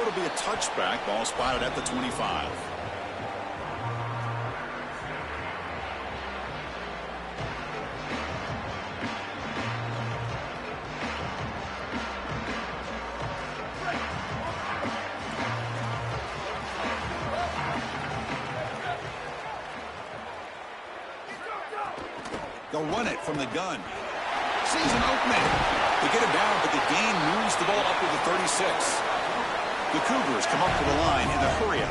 so it'll be a touchback. Ball spotted at the 25. They'll run it from the gun. Sees an opening. They get him down, but the gain moves the ball up to the 36. The Cougars come up to the line in the hurry-up.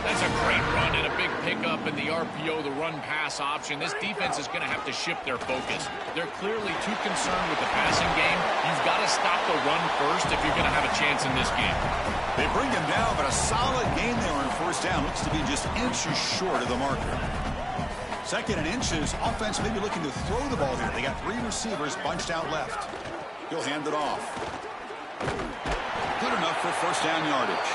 That's a great run and a big pickup in the RPO, the run-pass option. This defense is going to have to shift their focus. They're clearly too concerned with the passing game. You've got to stop the run first if you're going to have a chance in this game. They bring him down, but a solid gain there on first down. Looks to be just inches short of the marker. Second and inches. Offense maybe looking to throw the ball here. They got three receivers bunched out left. He'll hand it off. Good enough for first down yardage.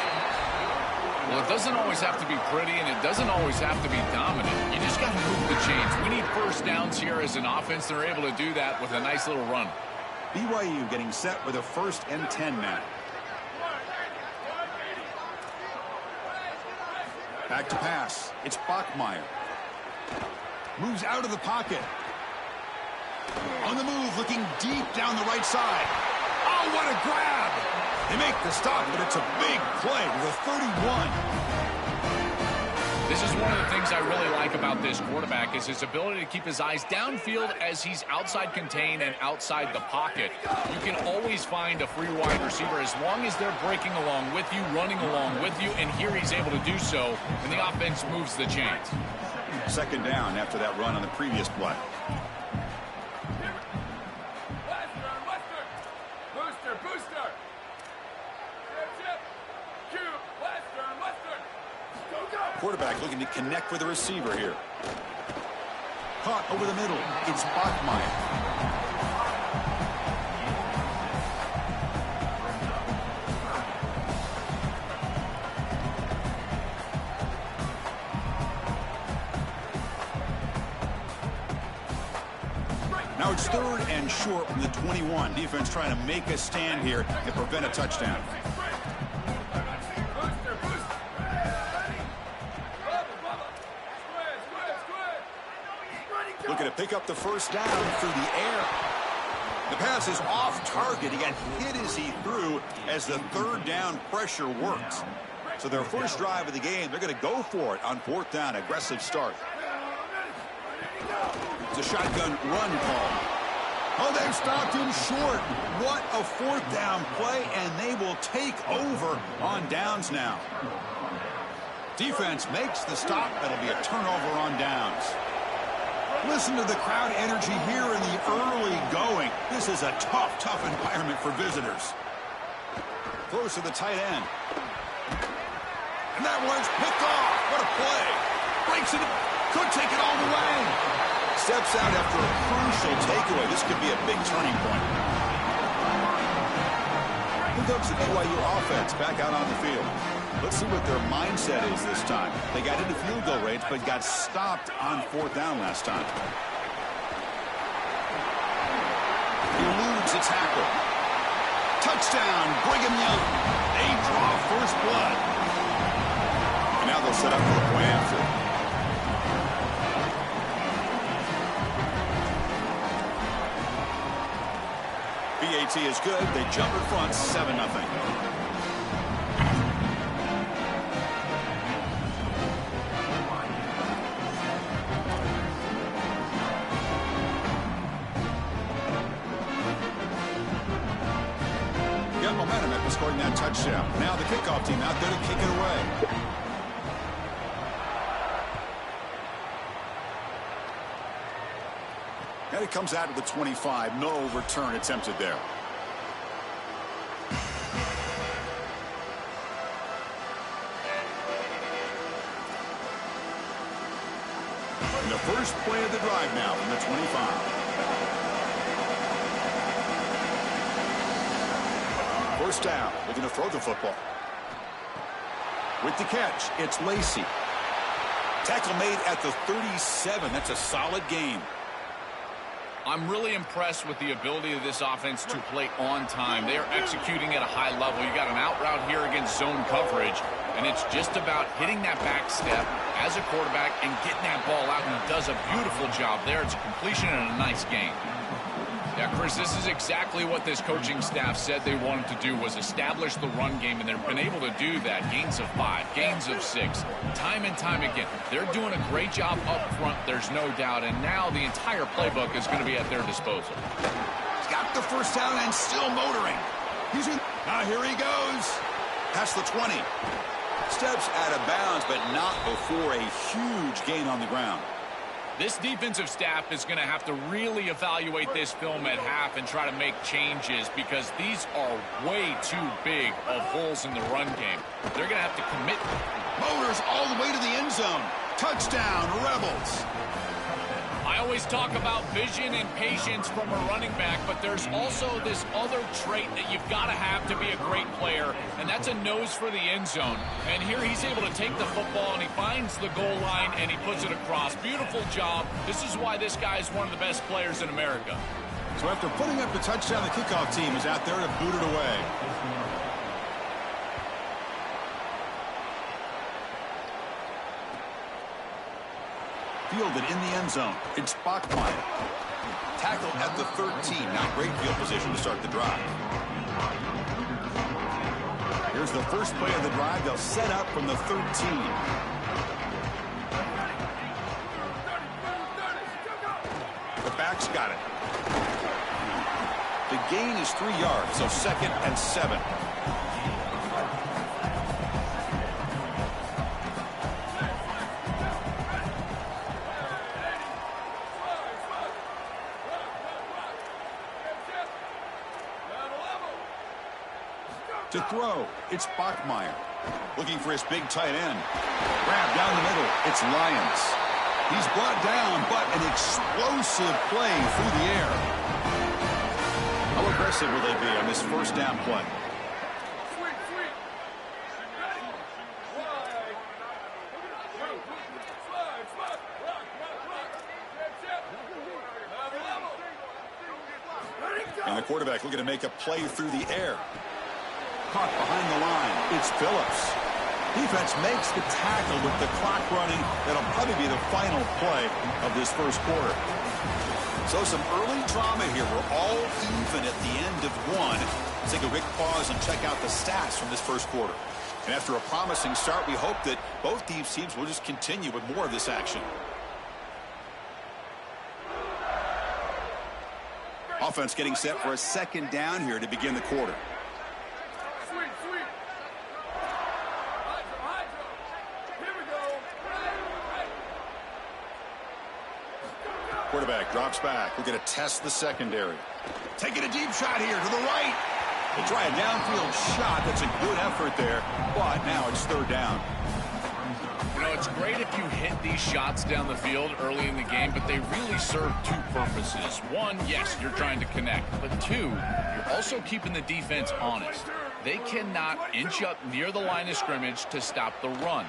Well, it doesn't always have to be pretty, and it doesn't always have to be dominant. You just got to move the chains. We need first downs here as an offense. They're able to do that with a nice little run. BYU getting set with a 1st and 10 now. Back to pass. It's Bachmeier. Moves out of the pocket. On the move, looking deep down the right side. Oh, what a grab! They make the stop, but it's a big play to the 31. This is one of the things I really like about this quarterback is his ability to keep his eyes downfield as he's outside contained and outside the pocket. You can always find a free wide receiver as long as they're breaking along with you, running along with you, and here he's able to do so, and the offense moves the chains. Second down after that run on the previous play. Quarterback looking to connect with the receiver here. Caught over the middle. It's Bachmeier. Now it's 3rd and short from the 21. Defense trying to make a stand here and prevent a touchdown. Looking to pick up the first down through the air. The pass is off target. He got hit as he threw as the 3rd down pressure works. So their first drive of the game, they're going to go for it on 4th down. Aggressive start. It's a shotgun run call. Oh, they've stopped him short. What a 4th down play, and they will take over on downs now. Defense makes the stop. That'll be a turnover on downs. Listen to the crowd energy here in the early going. This is a tough environment for visitors. Close to the tight end. And that one's picked off. What a play. Breaks it. Could take it all the way. Steps out after a crucial takeaway. This could be a big turning point. Here comes the BYU offense back out on the field. Let's see what their mindset is this time. They got into field goal range, but got stopped on 4th down last time. Eludes a tackle. Touchdown, Brigham Young. They draw first blood. And now they'll set up for the point after. BAT is good. They jump in front, 7-0. Momentum after scoring that touchdown. Now the kickoff team out there to kick it away. And it comes out of the 25. No return attempted there. And the first play of the drive now from the 25. First down, looking to throw the football. With the catch, it's Lacey. Tackle made at the 37. That's a solid gain. I'm really impressed with the ability of this offense to play on time. They are executing at a high level. You got an out route here against zone coverage, and it's just about hitting that back step as a quarterback and getting that ball out, and he does a beautiful job there. It's a completion and a nice game. Yeah, Chris, this is exactly what this coaching staff said they wanted to do, was establish the run game, and they've been able to do that. Gains of 5, gains of 6, time and time again. They're doing a great job up front, there's no doubt, and now the entire playbook is going to be at their disposal. He's got the first down and still motoring. Now here he goes. Past the 20. Steps out of bounds, but not before a huge gain on the ground. This defensive staff is going to have to really evaluate this film at half and try to make changes, because these are way too big of holes in the run game. They're going to have to commit. Motors all the way to the end zone. Touchdown, Rebels. I always talk about vision and patience from a running back, but there's also this other trait that you've got to have to be a great player, and that's a nose for the end zone. And here he's able to take the football, and he finds the goal line, and he puts it across. Beautiful job. This is why this guy is one of the best players in America. So after putting up the touchdown, the kickoff team is out there to boot it away. Fielded in the end zone. It's Bachmeier. Tackle at the 13. Now great field position to start the drive. Here's the first play of the drive. They'll set up from the 13. The back's got it. The gain is 3 yards, so 2nd and 7. To throw, it's Bachmeier. Looking for his big tight end. Grab down the middle, it's Lyons. He's brought down, but an explosive play through the air. How aggressive will they be on this first down play? And the quarterback looking to make a play through the air. Caught behind the line. It's Phillips. Defense makes the tackle with the clock running. That'll probably be the final play of this first quarter. So some early drama here. We're all even at the end of one. Let's take a quick pause and check out the stats from this first quarter. And after a promising start, we hope that both these teams will just continue with more of this action. Offense getting set for a second down here to begin the quarter. Quarterback drops back. We're going to test the secondary. Taking a deep shot here to the right. They try a downfield shot. That's a good effort there, but now it's 3rd down. You know, it's great if you hit these shots down the field early in the game, but they really serve 2 purposes. One, yes, you're trying to connect, but 2, you're also keeping the defense honest. They cannot inch up near the line of scrimmage to stop the run.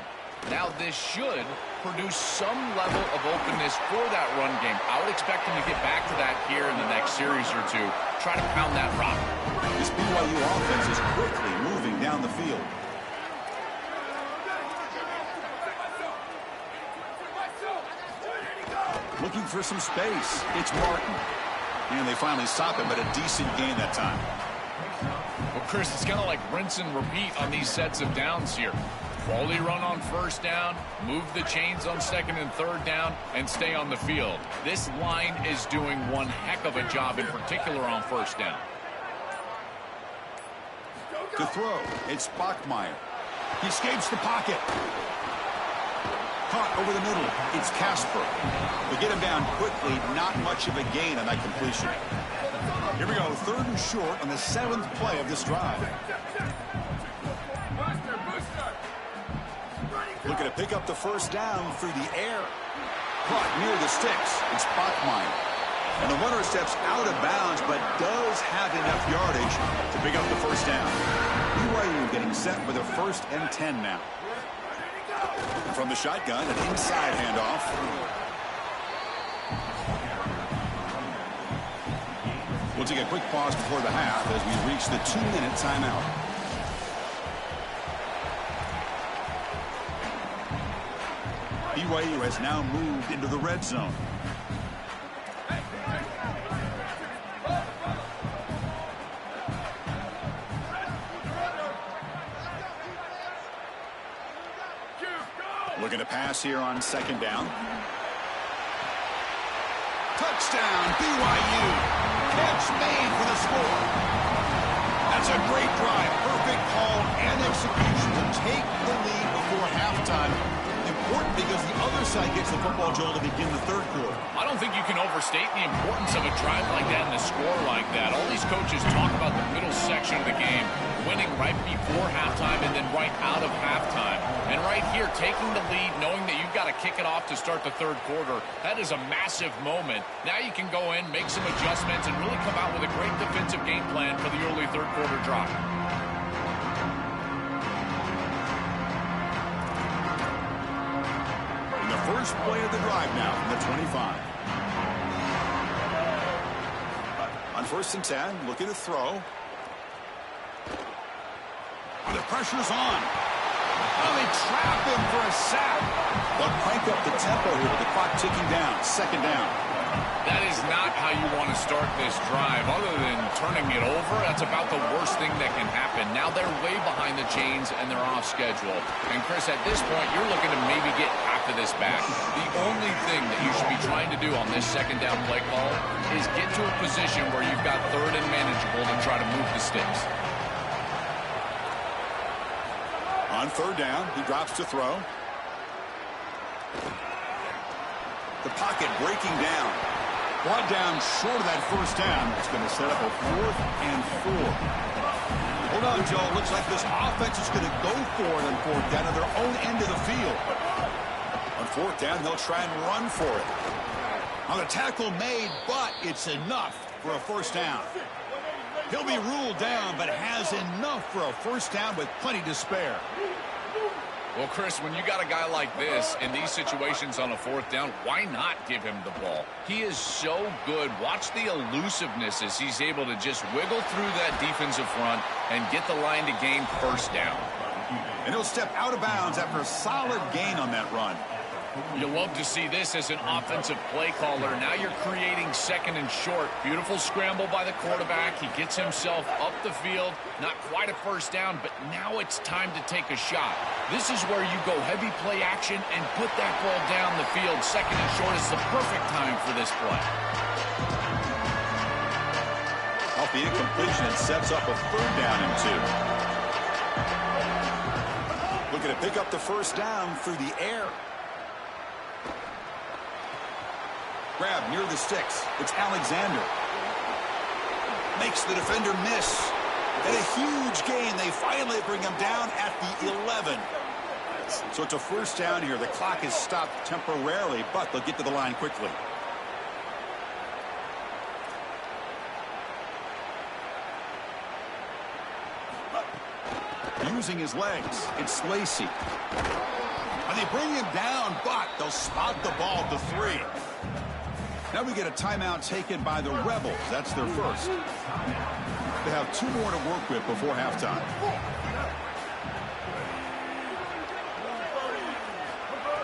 Now, this should produce some level of openness for that run game. I would expect them to get back to that here in the next series or 2. Try to pound that rock. This BYU offense is quickly moving down the field. Looking for some space. It's Martin. And they finally stop him, but a decent gain that time. Well, Chris, it's kind of like rinse and repeat on these sets of downs here. Quality run on first down, move the chains on 2nd and 3rd down, and stay on the field. This line is doing one heck of a job, in particular on first down. To throw, it's Bachmeier. He escapes the pocket. Caught over the middle, it's Casper. They get him down quickly, not much of a gain on that completion. Here we go, 3rd and short on the 7th play of this drive. Looking to pick up the first down through the air. Caught near the sticks. It's Bachmeier. And the runner steps out of bounds, but does have enough yardage to pick up the first down. BYU getting set with a 1st and 10 now. And from the shotgun, an inside handoff. take a quick pause before the half as we reach the 2-minute timeout. BYU has now moved into the red zone. Looking to pass here on second down. Touchdown, BYU. Catch made for the score. That's a great drive. Perfect call and execution to take the lead before halftime. Important because the other side gets the football, Joel, to begin the third quarter. I don't think you can overstate the importance of a drive like that and a score like that. All these coaches talk about the middle section of the game, winning right before halftime and then right out of halftime. And right here, taking the lead, knowing that you've got to kick it off to start the third quarter, that is a massive moment. Now you can go in, make some adjustments, and really come out with a great defensive game plan for the early third quarter drive. First play of the drive now from the 25. On 1st and 10, looking to throw. The pressure's on. Oh, they trap him for a sack. They'll crank up the tempo here with the clock ticking down. Second down. That is not how you want to start this drive. Other than turning it over, that's about the worst thing that can happen. Now they're way behind the chains and they're off schedule. And Chris, at this point, you're looking to maybe get half of this back. The only thing that you should be trying to do on this second down play call is get to a position where you've got third and manageable to try to move the sticks. On third down, he drops to throw. The pocket breaking down. Brought down short of that first down. It's going to set up a 4th and 4. Hold on, Joe. Looks like this offense is going to go for it on 4th down at their own end of the field. On 4th down, they'll try and run for it. Now the tackle made, but it's enough for a first down. He'll be ruled down, but has enough for a first down with plenty to spare. Well, Chris, when you got a guy like this in these situations on a 4th down, why not give him the ball? He is so good. Watch the elusiveness as he's able to just wiggle through that defensive front and get the line to gain first down. And he'll step out of bounds after a solid gain on that run. You'll love to see this as an offensive play caller. Now you're creating second and short. Beautiful scramble by the quarterback. He gets himself up the field. Not quite a first down, but now it's time to take a shot. This is where you go heavy play action and put that ball down the field. Second and short is the perfect time for this play. Off the incompletion, it sets up a 3rd down and 2. Looking to pick up the first down through the air. Grab near the sticks. It's Alexander. Makes the defender miss. And a huge gain. They finally bring him down at the 11. So it's a first down here. The clock is stopped temporarily, but they'll get to the line quickly. Using his legs, it's Lacey. And they bring him down, but they'll spot the ball to 3. Now we get a timeout taken by the Rebels. That's their first. They have 2 more to work with before halftime.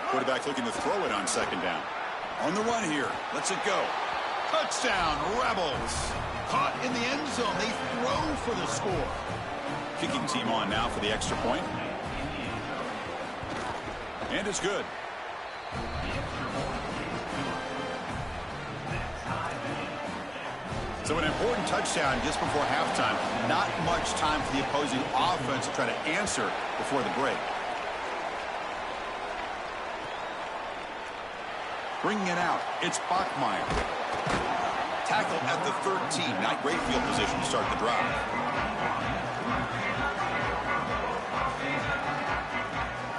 Quarterback looking to throw it on second down. On the run here. Let's it go. Touchdown, Rebels. Caught in the end zone. They throw for the score. Kicking team on now for the extra point. And it's good. So an important touchdown just before halftime. Not much time for the opposing offense to try to answer before the break. Bringing it out, it's Bachmeier. Tackle at the 13. Not great field position to start the drive.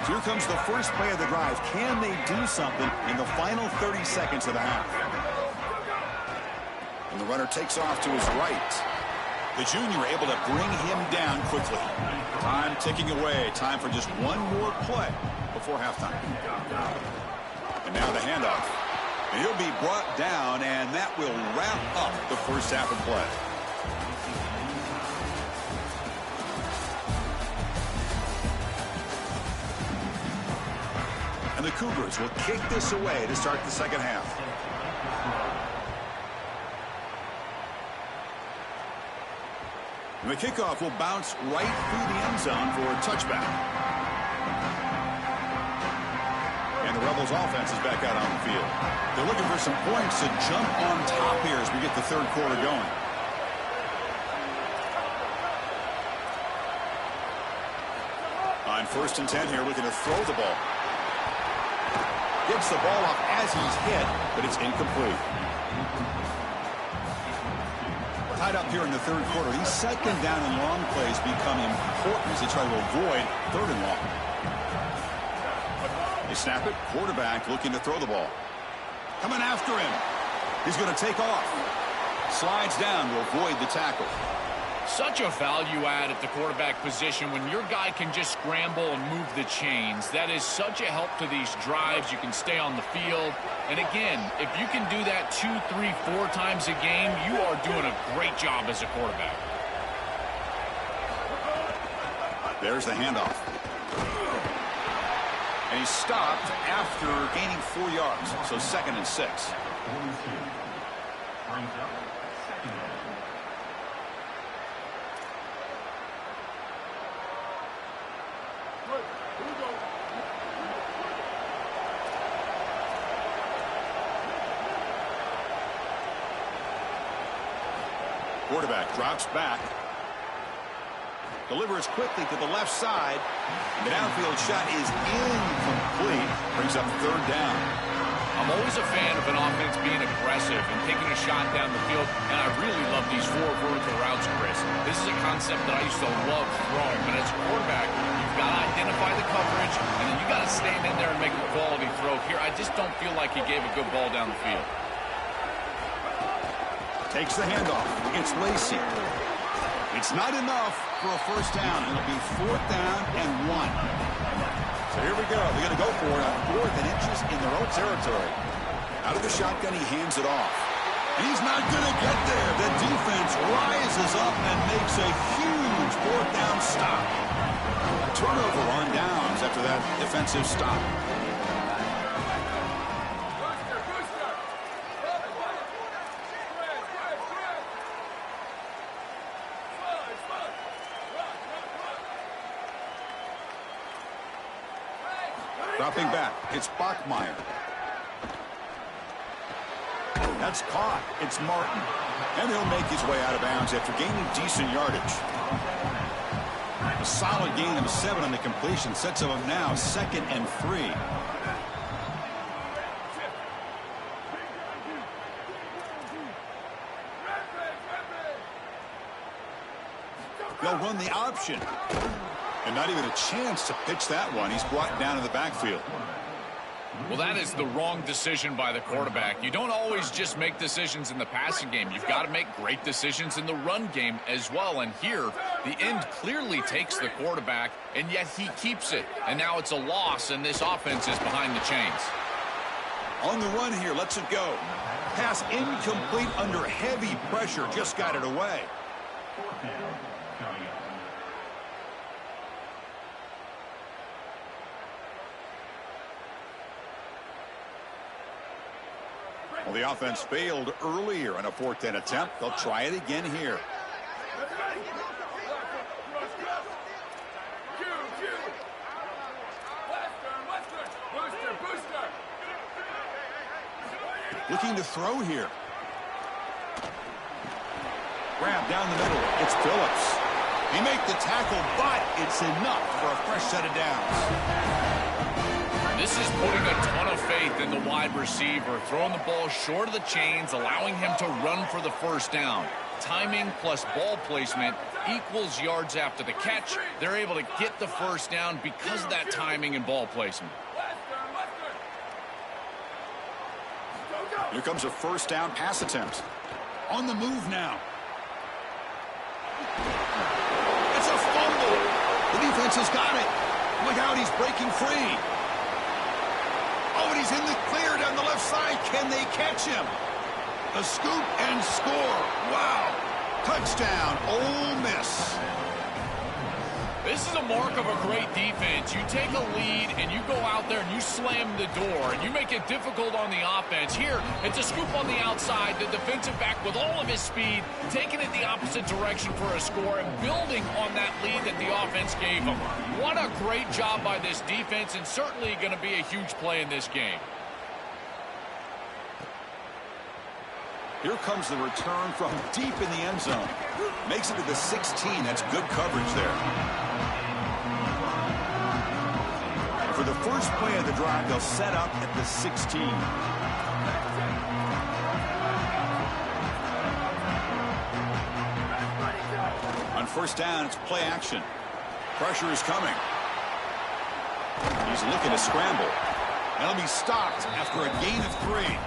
So here comes the first play of the drive. Can they do something in the final 30 seconds of the half? And the runner takes off to his right. The junior able to bring him down quickly. Time ticking away. Time for just one more play before halftime. And now the handoff. And he'll be brought down, and that will wrap up the first half of play. the Cougars will kick this away to start the second half. And the kickoff will bounce right through the end zone for a touchback. And the Rebels offense is back out on the field. They're looking for some points to jump on top here as we get the third quarter going. On 1st and 10 here, looking to throw the ball. Gets the ball off as he's hit, but it's incomplete. Tied up here in the third quarter. These second down and long plays become important as they try to avoid third and long. They snap it. Quarterback looking to throw the ball. Coming after him. He's going to take off. Slides down to avoid the tackle. Such a value add at the quarterback position when your guy can just scramble and move the chains. That is such a help to these drives. You can stay on the field. And again, if you can do that 2, 3, 4 times a game, you are doing a great job as a quarterback. There's the handoff. And he's stopped after gaining 4 yards. So 2nd and 6. Quarterback drops back. Delivers quickly to the left side. The downfield shot is incomplete. Brings up 3rd down. I'm always a fan of an offense being aggressive and taking a shot down the field, and I really love these 4 vertical routes, Chris. This is a concept that I used to love throwing, but as a quarterback, you've got to identify the coverage, and then you got to stand in there and make a quality throw. Here, I just don't feel like he gave a good ball down the field. Takes the handoff. It's Lacey. It's not enough for a 1st down. It'll be 4th down and 1. So here we go. They're going to go for it on 4th and inches in their own territory. Out of the shotgun, he hands it off. He's not going to get there. The defense rises up and makes a huge 4th down stop. Turnover on downs after that defensive stop. Dropping back, it's Bachmeyer. That's caught. It's Martin. And he'll make his way out of bounds after gaining decent yardage. A solid gain of 7 on the completion sets him up now 2nd and 3. They'll run the option. And not even a chance to pitch that one. He's brought down in the backfield. Well, that is the wrong decision by the quarterback. You don't always just make decisions in the passing game. You've got to make great decisions in the run game as well. And here, the end clearly takes the quarterback, and yet he keeps it. And now it's a loss, and this offense is behind the chains. On the run here, lets it go. Pass incomplete under heavy pressure. Just got it away. Well, the offense failed earlier on a 4th down attempt. They'll try it again here. Looking to throw here. Grab down the middle. It's Phillips. He make the tackle, but it's enough for a fresh set of downs. This is putting a ton of faith in the wide receiver, throwing the ball short of the chains, allowing him to run for the 1st down. Timing plus ball placement equals yards after the catch. They're able to get the 1st down because of that timing and ball placement. Here comes a 1st down pass attempt. On the move now. It's a fumble. The defense has got it. Look out, he's breaking free. Oh, and he's in the clear down the left side. Can they catch him? A scoop and score. Wow. Touchdown, Ole Miss. This is a mark of a great defense. You take a lead and you go out there and you slam the door and you make it difficult on the offense. Here, it's a scoop on the outside. The defensive back with all of his speed, taking it the opposite direction for a score and building on that lead that the offense gave him. What a great job by this defense, and certainly going to be a huge play in this game. Here comes the return from deep in the end zone. Makes it to the 16. That's good coverage there. For the first play of the drive, they'll set up at the 16. On first down, it's play action. Pressure is coming. He's looking to scramble. That'll be stopped after a gain of 3.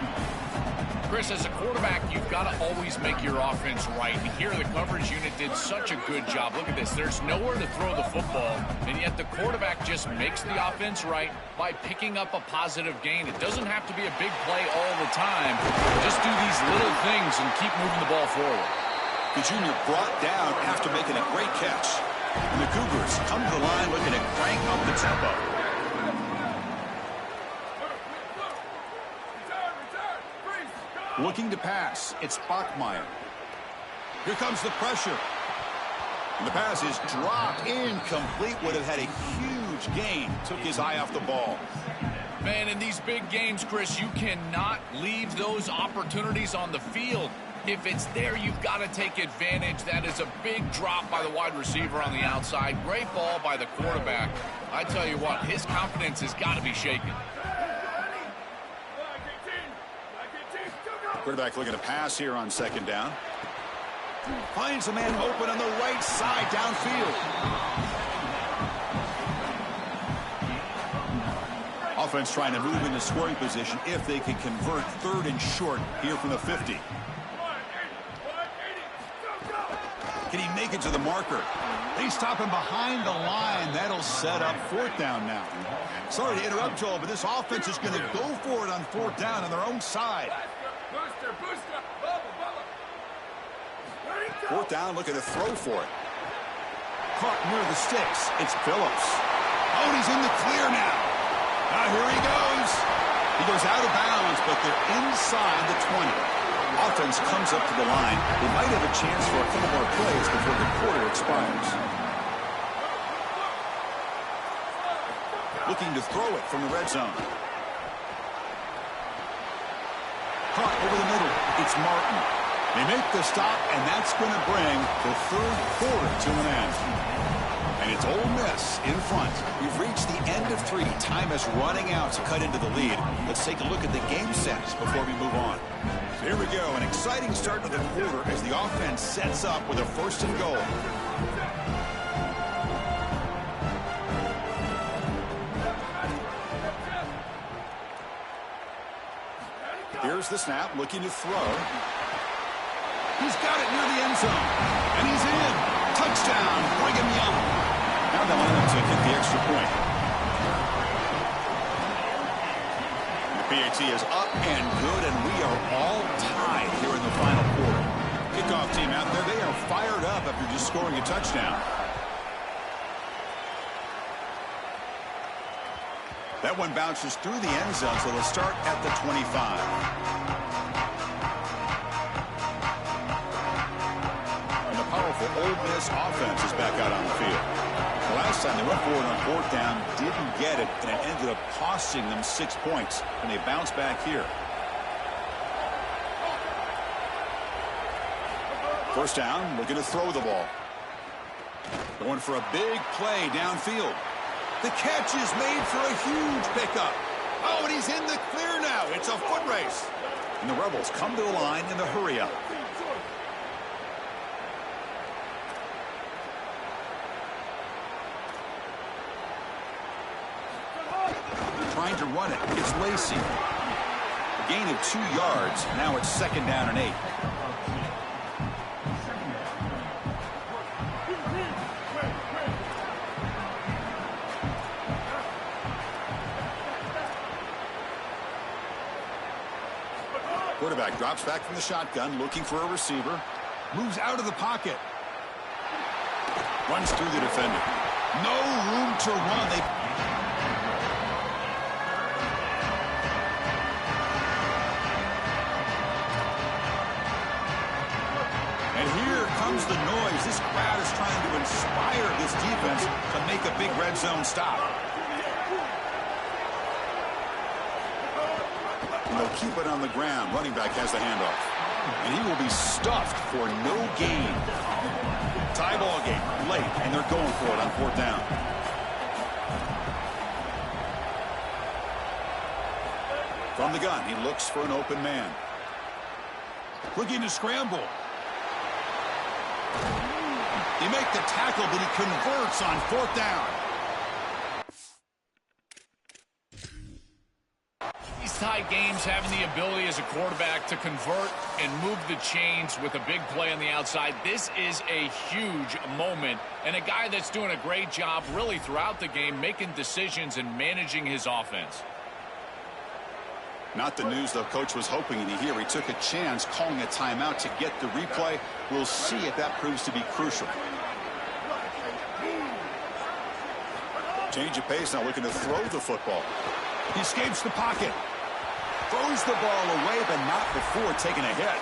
Chris, as a quarterback, you've got to always make your offense right. And here, the coverage unit did such a good job. Look at this. There's nowhere to throw the football, and yet the quarterback just makes the offense right by picking up a positive gain. It doesn't have to be a big play all the time. Just do these little things and keep moving the ball forward. The junior brought down after making a great catch. And the Cougars come to the line looking to crank up the tempo. Looking to pass. It's Bachmeier. Here comes the pressure. And the pass is dropped incomplete. Would have had a huge gain. Took his eye off the ball. Man, in these big games, Chris, you cannot leave those opportunities on the field. If it's there, you've got to take advantage. That is a big drop by the wide receiver on the outside. Great ball by the quarterback. I tell you what, his confidence has got to be shaken. Quarterback looking to pass here on second down. Finds a man open on the right side downfield. Offense trying to move into scoring position if they can convert third and short here from the 50. Can he make it to the marker? They stop him behind the line. That'll set up fourth down now. Sorry to interrupt, Joel, but this offense is going to go for it on fourth down on their own side. Fourth down, looking to throw for it. Caught near the sticks. It's Phillips. Oh, he's in the clear now. Now here he goes. He goes out of bounds, but they're inside the 20. Offense comes up to the line. They might have a chance for a couple more plays before the quarter expires. Looking to throw it from the red zone. Caught over the middle. It's Martin. They make the stop, and that's going to bring the third quarter to an end. And it's Ole Miss in front. We've reached the end of 3. Time is running out to cut into the lead. Let's take a look at the game sets before we move on. So here we go. An exciting start to the quarter as the offense sets up with a first and goal. Here's the snap, looking to throw. He's got it near the end zone. And he's in. Touchdown, Brigham Young. Now they'll line up to get the extra point. The PAT is up and good, and we are all tied here in the final quarter. Kickoff team out there, they are fired up after just scoring a touchdown. That one bounces through the end zone, so they'll start at the 25. Powerful Ole Miss offense is back out on the field. The last time they went forward on fourth down, didn't get it, and it ended up costing them 6 points, and they bounce back here. First down, looking to throw the ball. Going for a big play downfield. The catch is made for a huge pickup. Oh, and he's in the clear now. It's a foot race. And the Rebels come to the line in the hurry-up. Trying to run it. It's Lacey. A gain of 2 yards. Now it's second down and 8. Quarterback drops back from the shotgun, looking for a receiver. Moves out of the pocket. Runs through the defender. No room to run. And here comes the noise. This crowd is trying to inspire this defense to make a big red zone stop. And they'll keep it on the ground. Running back has the handoff. And he will be stuffed for no gain. Tie ball game late, and they're going for it on 4th down. From the gun, he looks for an open man. Looking to scramble. He makes the tackle, but he converts on 4th down. These tight games, having the ability as a quarterback to convert and move the chains with a big play on the outside, this is a huge moment. And a guy that's doing a great job really throughout the game, making decisions and managing his offense. Not the news the coach was hoping to hear. He took a chance calling a timeout to get the replay. We'll see if that proves to be crucial. Change of pace now, looking to throw the football. He escapes the pocket. Throws the ball away, but not before taking a hit.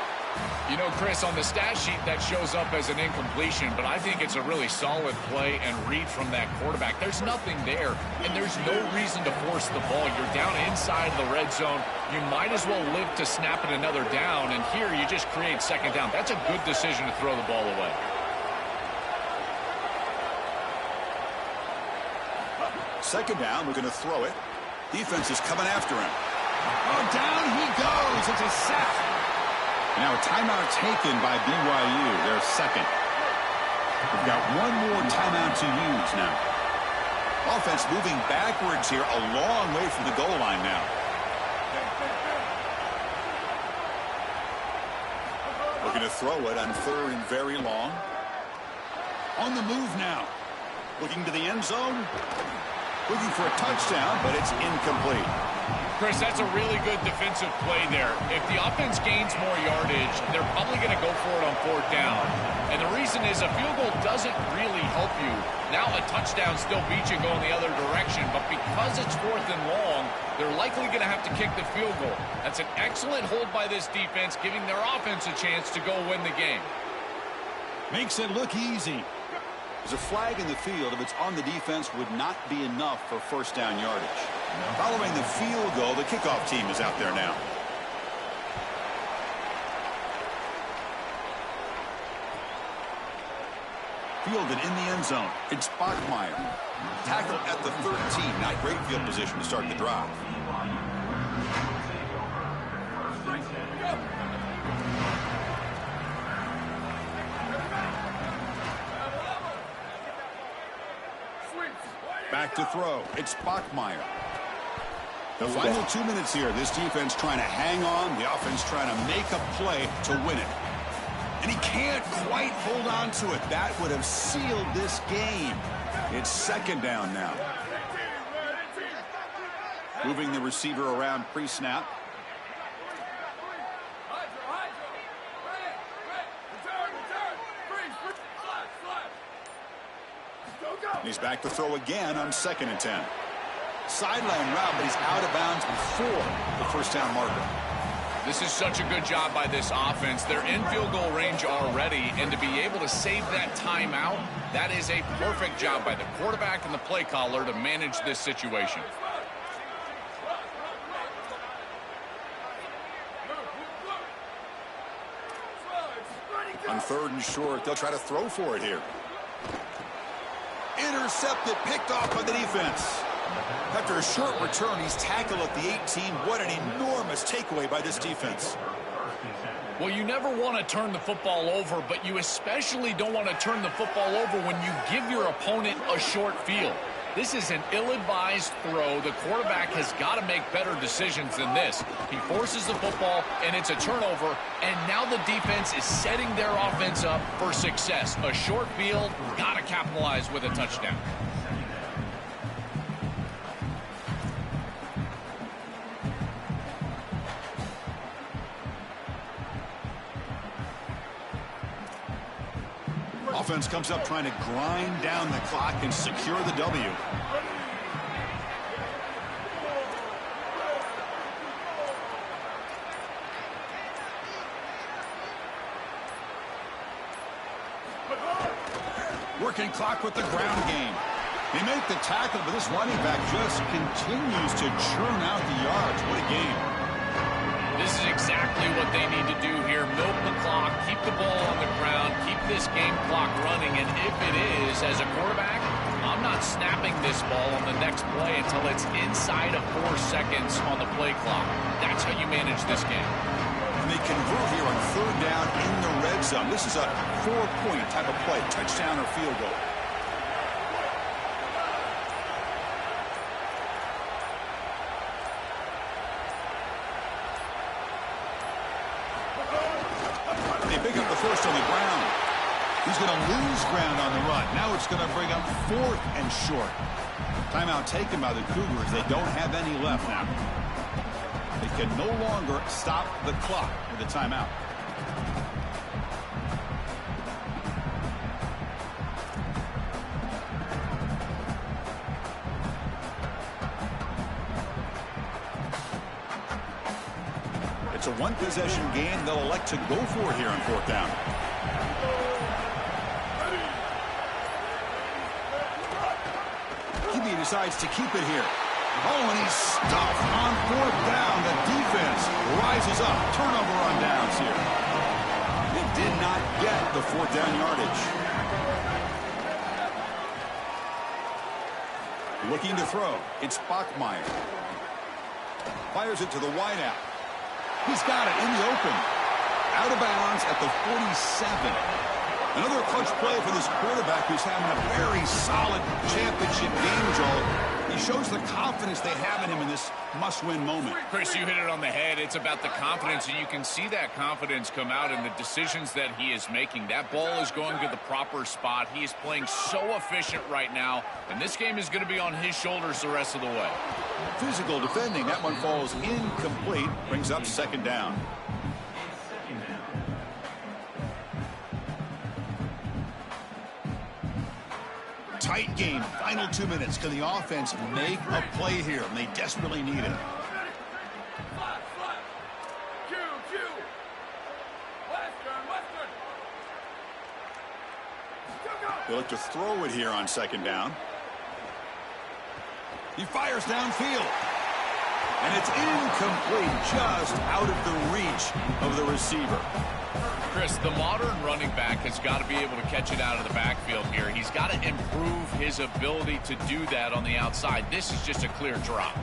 You know, Chris, on the stat sheet that shows up as an incompletion, but I think it's a really solid play and read from that quarterback. There's nothing there, and there's no reason to force the ball. You're down inside the red zone. You might as well live to snap it another down, and here you just create 2nd down. That's a good decision to throw the ball away. Second down, we're going to throw it. Defense is coming after him. Oh, down he goes. It's a sack. Now a timeout taken by BYU, their second. We've got one more timeout to use now. Offense moving backwards here, a long way from the goal line now. Looking to throw it on 3rd and very long. On the move now. Looking to the end zone. Looking for a touchdown, but it's incomplete. Chris, that's a really good defensive play there. If the offense gains more yardage, they're probably going to go for it on 4th down. And the reason is a field goal doesn't really help you. Now a touchdown still beats you going the other direction, but because it's 4th and long, they're likely going to have to kick the field goal. That's an excellent hold by this defense, giving their offense a chance to go win the game. Makes it look easy. There's a flag in the field. If it's on the defense, would not be enough for 1st down yardage. Following the field goal, the kickoff team is out there now. Fielded in the end zone. It's Bachmeier. Tackled at the 13. Not great field position to start the drive. Back to throw. It's Bachmeier. The final 2 minutes here. This defense trying to hang on. The offense trying to make a play to win it. And he can't quite hold on to it. That would have sealed this game. It's 2nd down now. Moving the receiver around pre-snap. He's back to throw again on 2nd and 10. Sideline route, but he's out of bounds before the 1st down marker. This is such a good job by this offense. They're in field goal range already, and to be able to save that timeout, that is a perfect job by the quarterback and the play caller to manage this situation. On 3rd and short, they'll try to throw for it here. Intercepted, picked off by the defense. After a short return, he's tackled at the 18. What an enormous takeaway by this defense. Well, you never want to turn the football over, but you especially don't want to turn the football over when you give your opponent a short field. This is an ill-advised throw. The quarterback has got to make better decisions than this. He forces the football, and it's a turnover, and now the defense is setting their offense up for success. A short field, got to capitalize with a touchdown. offense comes up trying to grind down the clock and secure the W. Working clock with the ground game. They make the tackle, but this running back just continues to churn out the yards. What a game. This is exactly what they need to do here. Milk the clock, keep the ball on the ground, keep this game clock running, and if it is, as a quarterback, I'm not snapping this ball on the next play until it's inside of 4 seconds on the play clock. That's how you manage this game. And they convert here on 3rd down in the red zone. This is a 4-point type of play, touchdown or field goal. They pick up the first on the ground. He's going to lose ground on the run. Now it's going to bring up 4th and short. Timeout taken by the Cougars. They don't have any left now. They can no longer stop the clock with a timeout. It's a one-possession game they'll elect to go for here on 4th down. He decides to keep it here. Oh, and he's stuffed on 4th down. The defense rises up. Turnover on downs here. It did not get the 4th down yardage. Looking to throw. It's Bachmeier. Fires it to the wideout. He's got it in the open. Out of bounds at the 47. Another clutch play for this quarterback who's having a very solid championship game, Joel. He shows the confidence they have in him in this must-win moment. Chris, you hit it on the head. It's about the confidence, and you can see that confidence come out in the decisions that he is making. That ball is going to the proper spot. He is playing so efficient right now, and this game is going to be on his shoulders the rest of the way. Physical defending. That one falls incomplete. Brings up 2nd down. Tight game. Final 2 minutes. Can the offense make a play here? And they desperately need it. They look to throw it here on 2nd down. He fires downfield. And it's incomplete, just out of the reach of the receiver. Chris, the modern running back has got to be able to catch it out of the backfield here. He's got to improve his ability to do that on the outside. This is just a clear drop.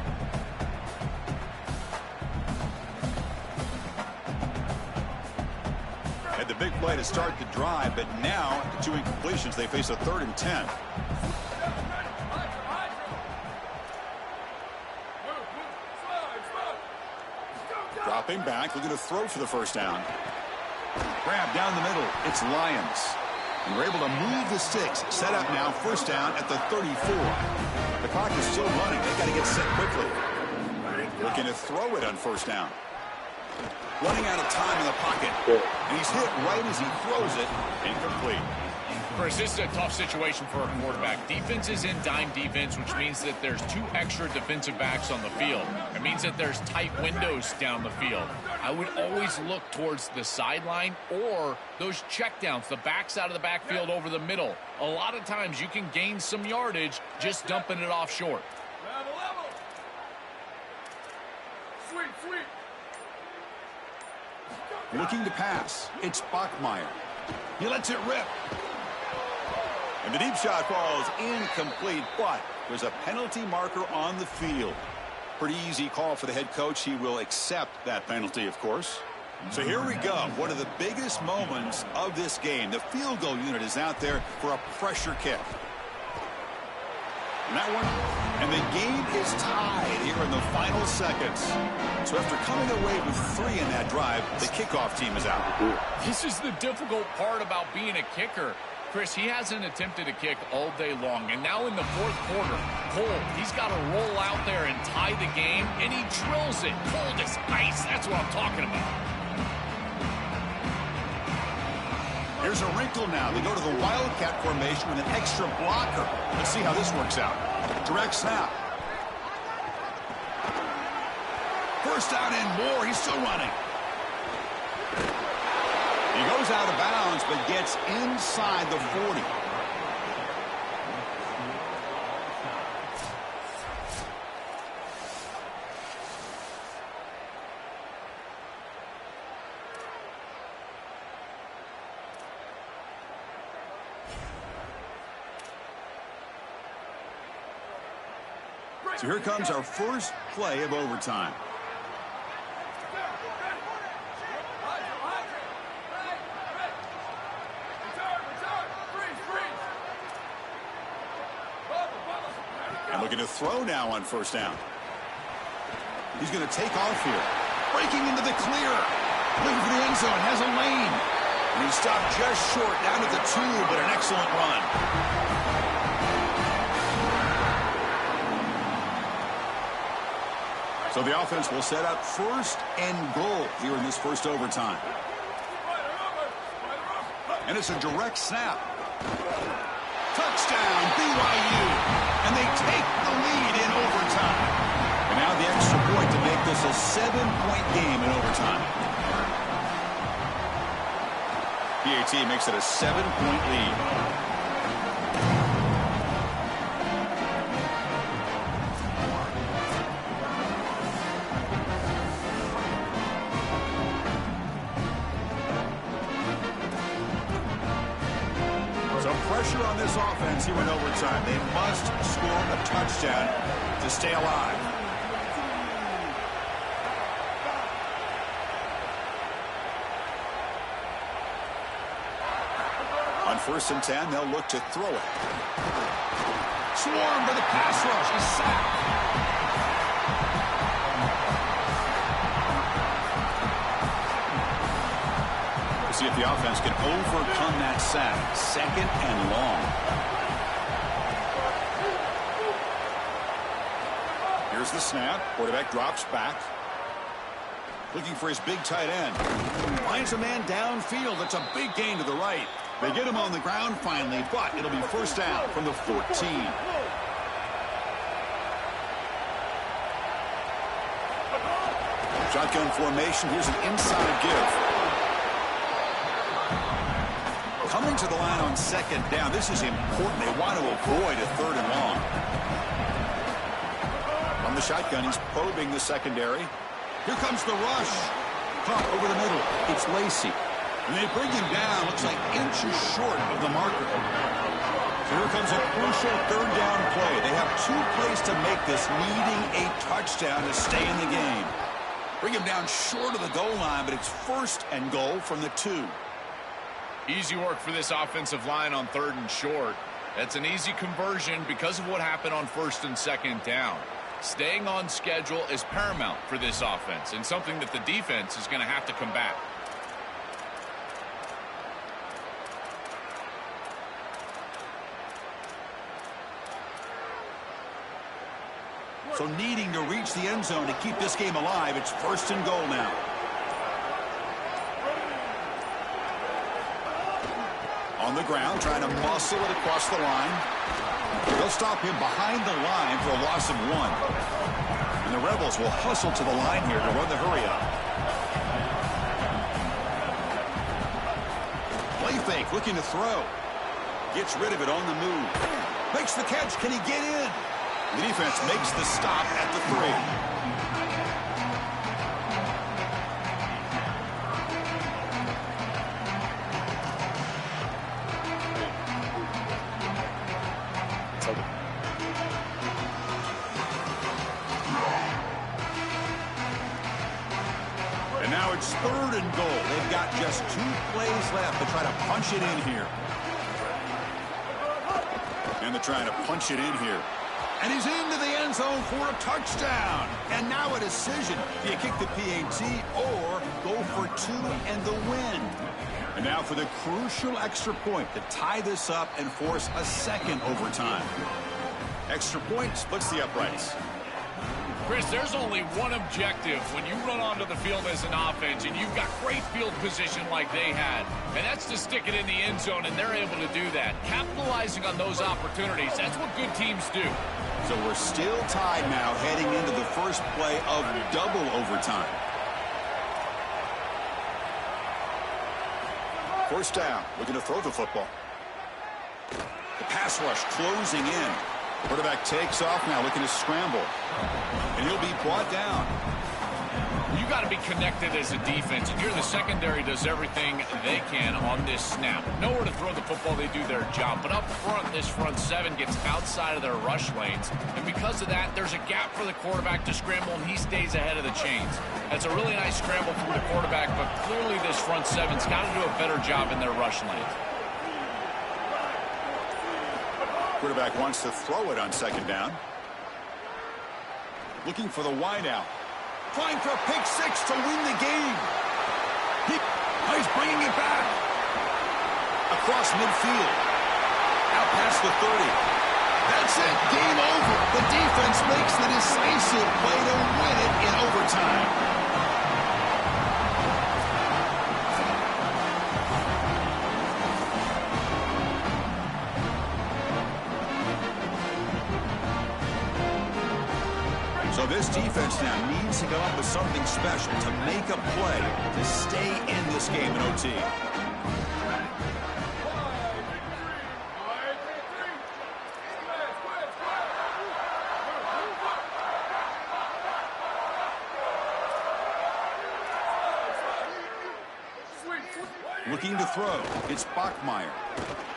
Had the big play to start the drive, but now, the 2 incompletions, they face a 3rd and 10. Dropping back, looking to throw for the 1st down. Grab down the middle. It's Lyons. And we're able to move the sticks. Set up now, 1st down at the 34. The clock is still running. They got to get set quickly. Looking to throw it on 1st down. Running out of time in the pocket. And he's hit right as he throws it. Incomplete. Chris, this is a tough situation for a quarterback. Defense is in dime defense, which means that there's 2 extra defensive backs on the field. It means that there's tight windows down the field. I would always look towards the sideline or those checkdowns, the backs out of the backfield over the middle. A lot of times you can gain some yardage just dumping it off short. Looking to pass. It's Bachmeier. He lets it rip. And the deep shot falls incomplete, but there's a penalty marker on the field. Pretty easy call for the head coach. He will accept that penalty, of course. So here we go. One of the biggest moments of this game. The field goal unit is out there for a pressure kick. And that one, and the game is tied here in the final seconds. So after coming away with 3 in that drive, the kickoff team is out. This is the difficult part about being a kicker. Chris, he hasn't attempted a kick all day long, and now in the 4th quarter, Cole, he's got to roll out there and tie the game, and he drills it cold as ice. That's what I'm talking about. Here's There's a wrinkle now. They go to the Wildcat formation with an extra blocker. Let's see how this works out. Direct snap. First down and more. He's still running. He goes out of bounds, but gets inside the 40. So here comes our first play of overtime. And looking to throw now on first down. He's going to take off here. Breaking into the clear. Looking for the end zone. Has a lane. And he stopped just short down at the 2, but an excellent run. So the offense will set up first and goal here in this first overtime. And it's a direct snap. Touchdown, BYU. And they take the lead in overtime. And now the extra point to make this a 7-point game in overtime. PAT makes it a 7-point lead. Pressure on this offense here in overtime. They must score a touchdown to stay alive. On 1st and 10, they'll look to throw it. Swarm for the pass rush. He's sacked. See if the offense can overcome that sack. 2nd and long. Here's the snap. Quarterback drops back. Looking for his big tight end. Finds a man downfield. That's a big gain to the right. They get him on the ground finally, but it'll be first down from the 14. Shotgun formation. Here's an inside give. Coming to the line on 2nd down. This is important. They want to avoid a 3rd and long. On the shotgun, he's probing the secondary. Here comes the rush. Caught over the middle. It's Lacey. And they bring him down. Looks like inches short of the marker. So here comes a crucial 3rd down play. They have 2 plays to make this, needing a touchdown to stay in the game. Bring him down short of the goal line, but it's 1st and goal from the 2. Easy work for this offensive line on 3rd and short. That's an easy conversion because of what happened on 1st and 2nd down. Staying on schedule is paramount for this offense and something that the defense is going to have to combat. So needing to reach the end zone to keep this game alive, it's 1st and goal now. On the ground, trying to muscle it across the line. They'll stop him behind the line for a loss of 1. And the Rebels will hustle to the line here to run the hurry-up. Play fake, looking to throw. Gets rid of it on the move. Makes the catch. Can he get in? The defense makes the stop at the 3. And now it's 3rd and goal. They've got just 2 plays left to try to punch it in here. And they're trying to punch it in here. And he's into the end zone for a touchdown. And now a decision. Do you kick the PAT or go for 2 and the win? And now for the crucial extra point to tie this up and force a 2nd overtime. Extra point splits the uprights. Chris, there's only one objective when you run onto the field as an offense and you've got great field position like they had, and that's to stick it in the end zone, and they're able to do that. Capitalizing on those opportunities, that's what good teams do. So we're still tied now heading into the first play of double overtime. First down, looking to throw the football. The pass rush closing in. Quarterback takes off now, looking to scramble. And he'll be brought down. You got to be connected as a defense, and here the secondary does everything they can on this snap. Nowhere to throw the football, they do their job. But up front, this front seven gets outside of their rush lanes. And because of that, there's a gap for the quarterback to scramble, and he stays ahead of the chains. That's a really nice scramble from the quarterback, but clearly this front seven's got to do a better job in their rush lanes. Quarterback wants to throw it on second down. Looking for the wideout. Trying for a pick six to win the game. He's bringing it back. Across midfield. Out past the 30. That's it. Game over. The defense makes the decisive play to win it in overtime. So this defense now needs to come up with something special to make a play to stay in this game in OT. Looking to throw. It's Bachmeier.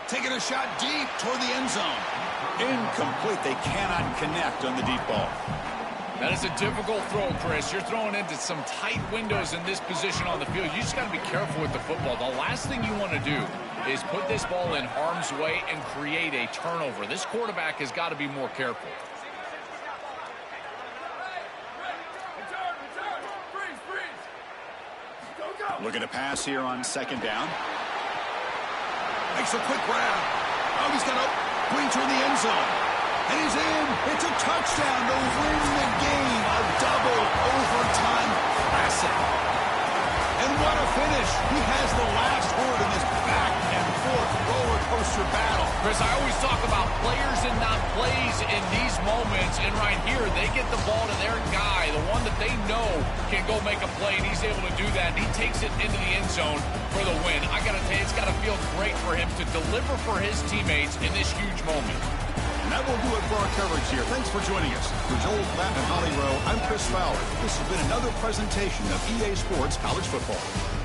Taking a shot deep toward the end zone. Incomplete. They cannot connect on the deep ball. That is a difficult throw, Chris. You're throwing into some tight windows in this position on the field. You just got to be careful with the football. The last thing you want to do is put this ball in harm's way and create a turnover. This quarterback has got to be more careful. Looking to pass here on second down. Makes a quick grab. Oh, he's got to bring toward the end zone. And he's in. It's a touchdown to win the game. A double overtime classic. And what a finish. He has the last word in this back and forth roller coaster battle. Chris, I always talk about players and not plays in these moments. And right here, they get the ball to their guy, the one that they know can go make a play, and he's able to do that. And he takes it into the end zone for the win. I got to tell you, it's got to feel great for him to deliver for his teammates in this huge moment. And that will do it for our coverage here. Thanks for joining us. For Joel, Matt, and Holly Rowe, I'm Chris Fowler. This has been another presentation of EA Sports College Football.